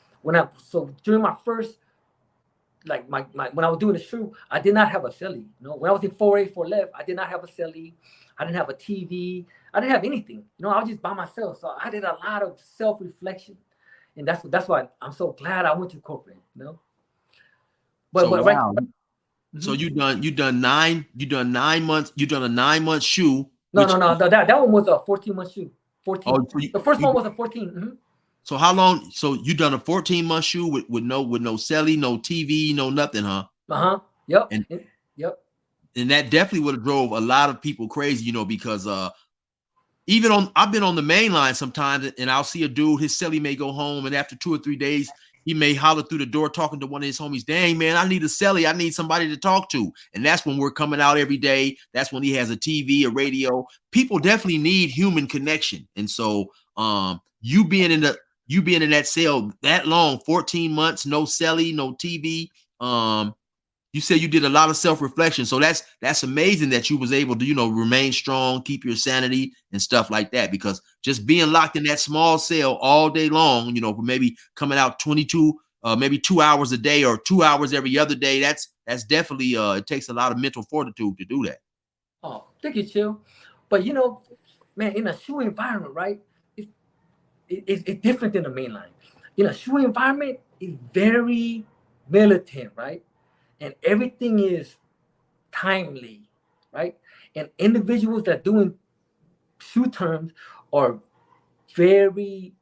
during my first, like when I was doing the shoe, I did not have a cellie. When I was in 484 left, I did not have a cellie. I didn't have a TV. I didn't have anything. I was just by myself. So I did a lot of self-reflection, and that's why I'm so glad I went to corporate. Wow. So you done 9 months. You done a 9-month shoe. No. That one was a 14-month shoe. 14. Oh, so the first one was a 14. Mm-hmm. So how long? So you done a 14-month shoe with no cellie, no TV, no nothing, huh? Yep. And that definitely would have drove a lot of people crazy, because even on, I've been on the main line sometimes, and I'll see a dude, his celly may go home, and after 2 or 3 days, he may holler through the door talking to one of his homies, dang, man, I need a celly. I need somebody to talk to. And that's when we're coming out every day. That's when he has a TV, a radio. People definitely need human connection. And so you being in that cell that long, 14 months, no celly, no TV, you said you did a lot of self-reflection. So that's amazing that you was able to, remain strong, keep your sanity and stuff like that. Because just being locked in that small cell all day long, maybe coming out 22, maybe 2 hours a day or 2 hours every other day, that's definitely it takes a lot of mental fortitude to do that. Oh, thank you, Chill. But man, in a shoe environment, right? It's different than the main line. In a shoe environment, it's very militant, right? And everything is timely, right? And individuals that doing shoe terms are very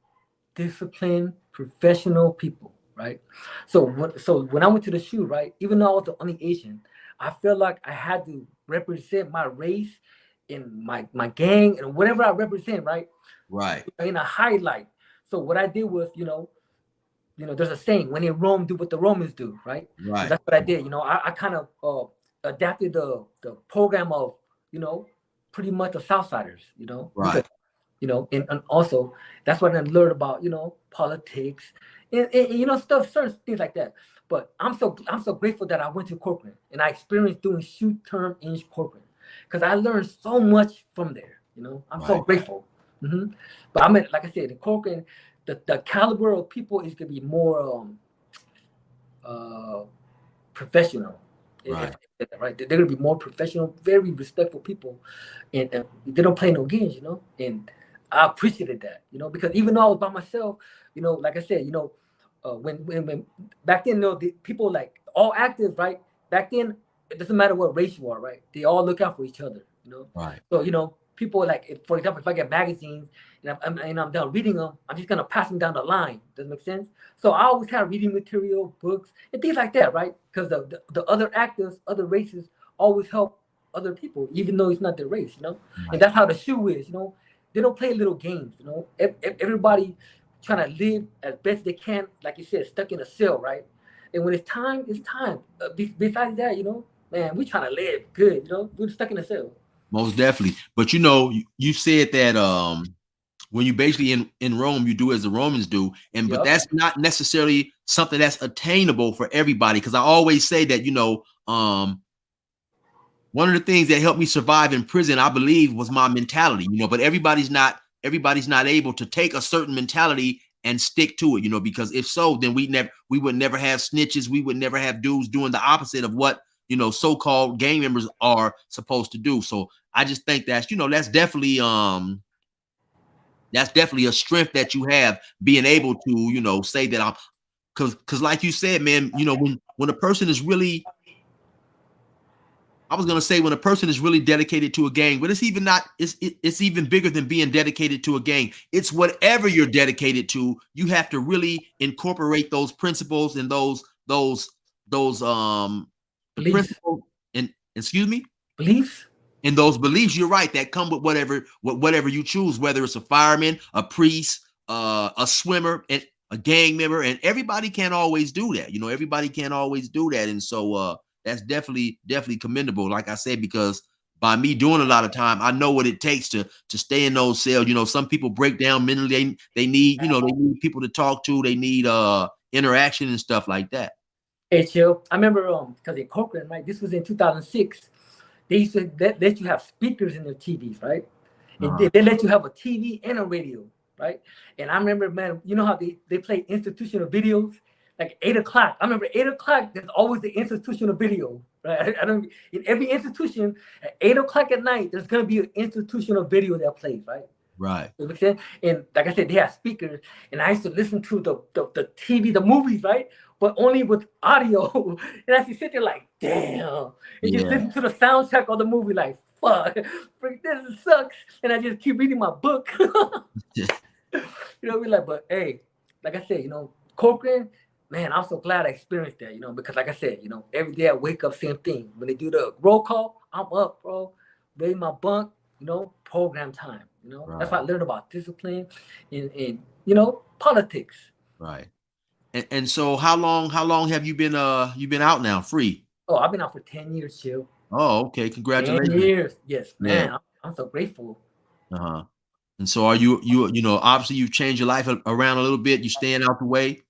disciplined, professional people, right? So when I went to the shoe, right, even though I was the only Asian, I felt like I had to represent my race in my gang and whatever I represent, right? Right. In a highlight. So what I did was, there's a saying, when in Rome, do what the Romans do, right? Right. So that's what I did. I kind of adapted the program of, pretty much the Southsiders, Right. Because, and also that's what I learned about, politics and certain things like that. But I'm so grateful that I went to corporate and I experienced doing shoot term in corporate because I learned so much from there. I'm so Right. grateful. But I mean, like I said, in corporate, the caliber of people is gonna be more professional. Right. Right, they're gonna be more professional, very respectful people, and they don't play no games, And I appreciated that, because even though I was by myself, like I said, when back then, the people like all active, right? Back then, it doesn't matter what race you are, right? They all look out for each other, Right. So people like, for example, if I get magazines and I'm done reading them, I'm just gonna pass them down the line. Does it make sense? So I always have reading material, books, and things like that, right? Because the other actors, other races, always help other people, even though it's not their race, Right. And that's how the shoe is, They don't play little games, Everybody trying to live as best they can, like you said, stuck in a cell, right? And when it's time, it's time. Besides that, man, we trying to live good, We're stuck in a cell. Most definitely. But you said that when you basically in Rome, you do as the Romans do, but that's not necessarily something that's attainable for everybody. Because I always say that one of the things that helped me survive in prison, I believe, was my mentality. But everybody's not able to take a certain mentality and stick to it. Because if so, then we would never have snitches. We would never have dudes doing the opposite of what so-called gang members are supposed to do. So I just think that's that's definitely a strength that you have, being able to say that I'm, because like you said, man, when a person is really, I was gonna say, when a person is really dedicated to a gang, but it's even bigger than being dedicated to a gang. It's whatever you're dedicated to. You have to really incorporate those principles and those principles and excuse me, beliefs. And those beliefs, you're right, that come with whatever you choose, whether it's a fireman, a priest, a swimmer, and a gang member, and everybody can't always do that. Everybody can't always do that, and so that's definitely commendable. Like I said, because by me doing a lot of time, I know what it takes to stay in those cells. Some people break down mentally. They need they need people to talk to. They need interaction and stuff like that. Hey, Chill. I remember because in Cochran, right? This was in 2006. They used to let you have speakers in their TVs, right? And they let you have a TV and a radio, right? And I remember, man, you know how they play institutional videos? Like 8 o'clock. I remember 8 o'clock, there's always the institutional video, right? In every institution, at 8 o'clock at night, there's going to be an institutional video that plays, right? Right. And like I said, they have speakers, and I used to listen to the TV, the movies, right? But only with audio. And I used to sit there like, damn. And just listen to the soundtrack of the movie, like, fuck, this sucks. And I just keep reading my book. We're like, but hey, like I said, Cochran, man, I'm so glad I experienced that, because like I said, every day I wake up, same thing. When they do the roll call, I'm up, bro. Ready my bunk, program time. You know, Right. that's what I learned about discipline and politics. Right. And so how long have you been out now free? Oh, I've been out for 10 years, Chill. Oh, okay. 10 Congratulations. years. Yes, Yeah. man. I'm so grateful. Uh-huh. And so are you obviously you've changed your life around a little bit. You staying out the way.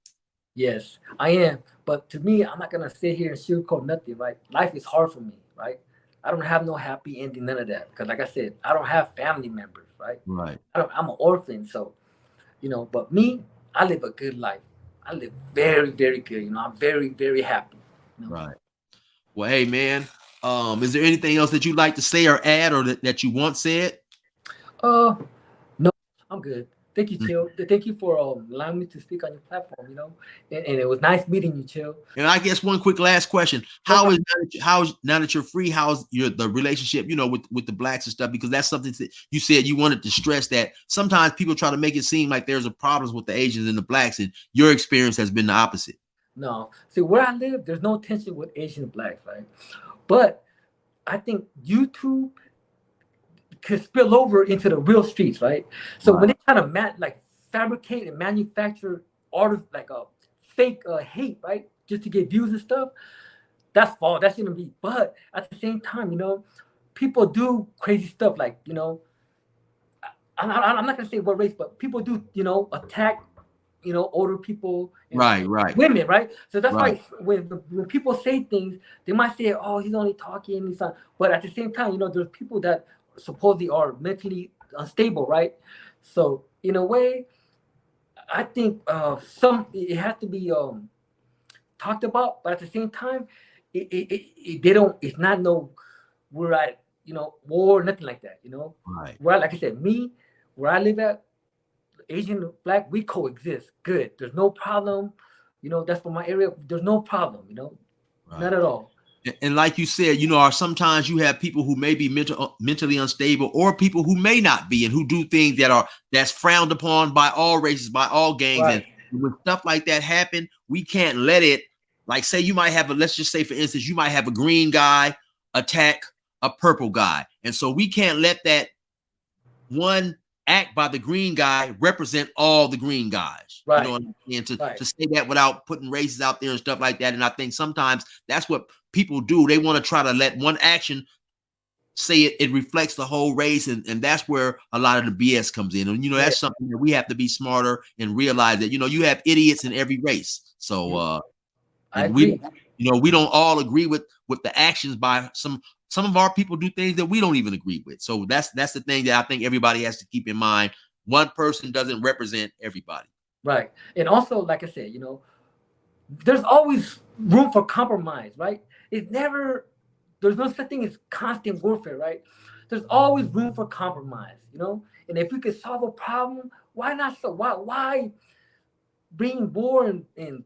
Yes, I am. But to me, I'm not gonna sit here and sugarcoat nothing, right? Life is hard for me, right? I don't have no happy ending, none of that. Because like I said, I don't have family members, right? Right. I'm an orphan, so but me, I live a good life. I live very, very good. I'm very, very happy. Right. Well, hey man, is there anything else that you'd like to say or add or that you once said? No, I'm good. Thank you, Chill. Thank you for allowing me to speak on your platform. And it was nice meeting you, Chill. And I guess one quick last question: how is now that you're free? How's the relationship, with the blacks and stuff? Because that's something that you said you wanted to stress, that sometimes people try to make it seem like there's a problems with the Asians and the blacks, and your experience has been the opposite. No, see where I live, there's no tension with Asian and blacks, right? But I think YouTube could spill over into the real streets, right? So when they kind of fabricate and manufacture like a fake hate, right, just to get views and stuff, that's false. That shouldn't be. But at the same time, people do crazy stuff, like I'm not gonna say what race, but people do attack older people, and right, women, right? So that's right. why when people say things, they might say, "Oh, he's only talking," he's not. But at the same time, there's people that supposedly are mentally unstable, right? So in a way, I think it has to be talked about, but at the same time, it's not no we're at war, nothing like that, Right. Well, like I said, where I live at, Asian, black, we coexist good. There's no problem, that's for my area. There's no problem, Right. Not at all. And like you said, sometimes you have people who may be mentally unstable, or people who may not be, and who do things that's frowned upon by all races, by all gangs. Right. And when stuff like that happen, we can't let it, like, say you might have let's just say, for instance, you might have a green guy attack a purple guy. And so we can't let that one act by the green guy represent all the green guys. Right. You know what I'm saying? To say that without putting races out there and stuff like that. And I think sometimes that's what people do. They want to try to let one action say it reflects the whole race, and that's where a lot of the BS comes in. And that's something that we have to be smarter and realize that you have idiots in every race. So I agree. we don't all agree with the actions by some of our people. Do things that we don't even agree with. So that's the thing that I think everybody has to keep in mind. One person doesn't represent everybody. Right. And also, like I said, there's always room for compromise, right? There's no such thing as constant warfare, right? There's always room for compromise, And if we could solve a problem, why not? So why bring war and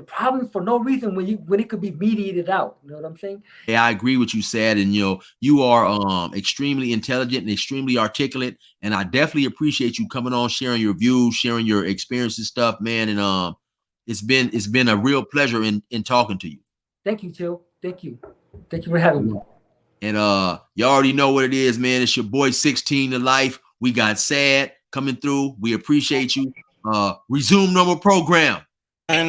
problems for no reason when it could be mediated out? You know what I'm saying? Yeah, I agree with you, said, and you are extremely intelligent and extremely articulate, and I definitely appreciate you coming on, sharing your views, sharing your experiences, stuff, man. And it's been a real pleasure in talking to you. Thank you, Chill. Thank you for having me. And you already know what it is, man. It's your boy 16 to life. We got Sad coming through. We appreciate you. Resume normal program. Them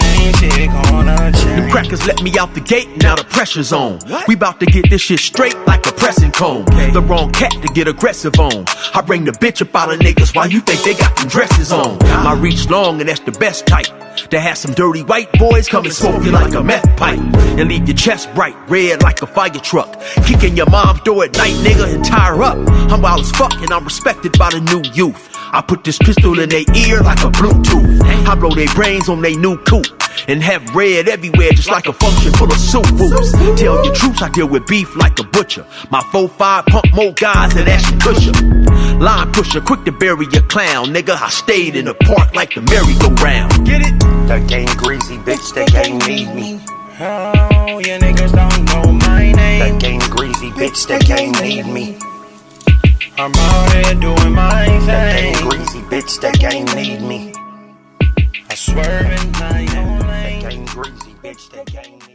crackers let me out the gate, now the pressure's on. We about to get this shit straight like a pressing cone. The wrong cat to get aggressive on. I bring the bitch up out of niggas while you think they got them dresses on. My reach long and that's the best type. To have some dirty white boys come and smoke you like a meth pipe. And leave your chest bright red like a fire truck. Kicking your mom's door at night, nigga, and tie her up. I'm wild as fuck and I'm respected by the new youth. I put this pistol in their ear like a Bluetooth. I blow their brains on their new coupe. And have red everywhere just like a function full of soup whoops. Tell your troops I deal with beef like a butcher. My 4-5 pump more guys than Ashton Kutcher. Line pusher, quick to bury your clown. Nigga, I stayed in the park like the merry-go-round. Get it? That gang greasy bitch, that gang need me. Oh, you niggas don't know my name. That gang greasy bitch, that gang need me. I'm out here doing my thing. That gang greasy bitch, that gang need me. I swerve in my own lane. That gang greasy bitch, that gang need me.